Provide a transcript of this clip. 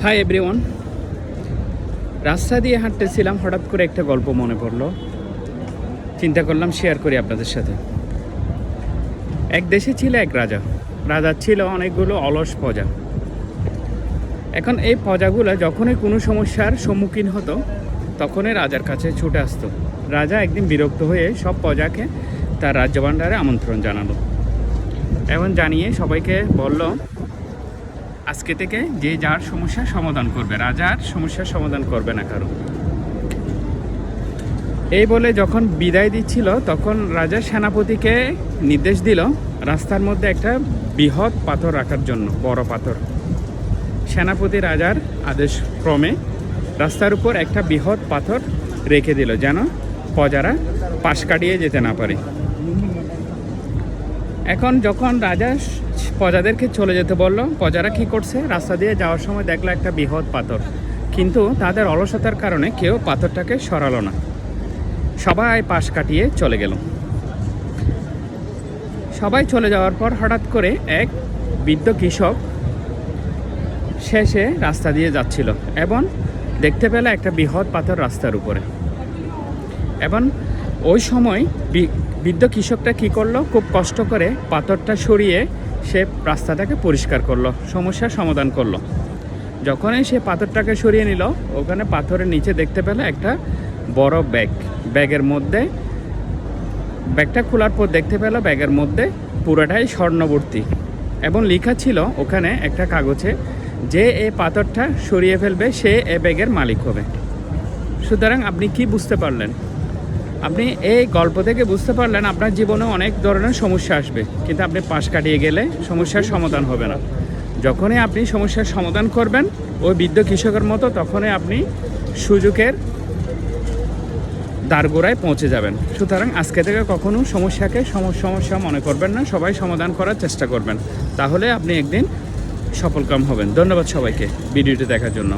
Hi everyone. রাস্তা দিয়ে হাঁটতেছিলাম, হঠাৎ করে একটা গল্প মনে পড়লো, চিন্তা করলাম শেয়ার করি আপনাদের সাথে। এক দেশে ছিল এক রাজা। রাজার ছিল অনেকগুলো অলস প্রজা। এখন এই প্রজাগুলো যখনই কোনো সমস্যার সম্মুখীন হতো তখনই রাজার কাছে ছুটে আসতো। রাজা একদিন বিরক্ত হয়ে সব প্রজাকে তার রাজ্যভাণ্ডারে আমন্ত্রণ জানালো এবং জানিয়ে সবাইকে বলল, আজকে থেকে যে যার সমস্যার সমাধান করবে, রাজার সমস্যার সমাধান করবে না কারো। এই বলে যখন বিদায় দিচ্ছিল তখন রাজা সেনাপতিকে নির্দেশ দিল রাস্তার মধ্যে একটা বৃহৎ পাথর রাখার জন্য, বড় পাথর। সেনাপতি রাজার আদেশ ক্রমে রাস্তার উপর একটা বৃহৎ পাথর রেখে দিল, যেন প্রজারা পাশ কাটিয়ে যেতে না পারে। এখন যখন রাজা প্রজাদেরকে চলে যেতে বলল, প্রজারা কী করছে, রাস্তা দিয়ে যাওয়ার সময় দেখলো একটা বৃহৎ পাথর, কিন্তু তাদের অলসতার কারণে কেউ পাথরটাকে সরালো না, সবাই পাশ কাটিয়ে চলে গেল। সবাই চলে যাওয়ার পর হঠাৎ করে এক বৃদ্ধ কৃষক শেষে রাস্তা দিয়ে যাচ্ছিল এবং দেখতে পেল একটা বৃহৎ পাথর রাস্তার উপরে। এবং ওই সময় বৃদ্ধ কৃষকটা কী করলো, খুব কষ্ট করে পাথরটা সরিয়ে সে রাস্তাটাকে পরিষ্কার করলো, সমস্যার সমাধান করলো। যখনই সে পাথরটাকে সরিয়ে নিল, ওখানে পাথরের নিচে দেখতে পেল একটা বড় ব্যাগ। ব্যাগের মধ্যে, ব্যাগটা খোলার পর দেখতে পেল ব্যাগের মধ্যে পুরোটাই স্বর্ণবর্তী এবং লেখা ছিল ওখানে একটা কাগজে যে এই পাথরটা সরিয়ে ফেলবে সে এ ব্যাগের মালিক হবে। সুতরাং আপনি কি বুঝতে পারলেন? আপনি এই গল্প থেকে বুঝতে পারলেন আপনার জীবনে অনেক ধরনের সমস্যা আসবে, কিন্তু আপনি পাশ কাটিয়ে গেলে সমস্যার সমাধান হবে না। যখনই আপনি সমস্যার সমাধান করবেন ওই বৃদ্ধ কৃষকের মতো, তখনই আপনি সুযোগের দ্বারগোড়ায় পৌঁছে যাবেন। সুতরাং আজকে থেকে কখনো সমস্যাকে সমস্যা মনে করবেন না, সবাই সমাধান করার চেষ্টা করবেন, তাহলে আপনি একদিন সফলকাম হবেন। ধন্যবাদ সবাইকে ভিডিওটি দেখার জন্য।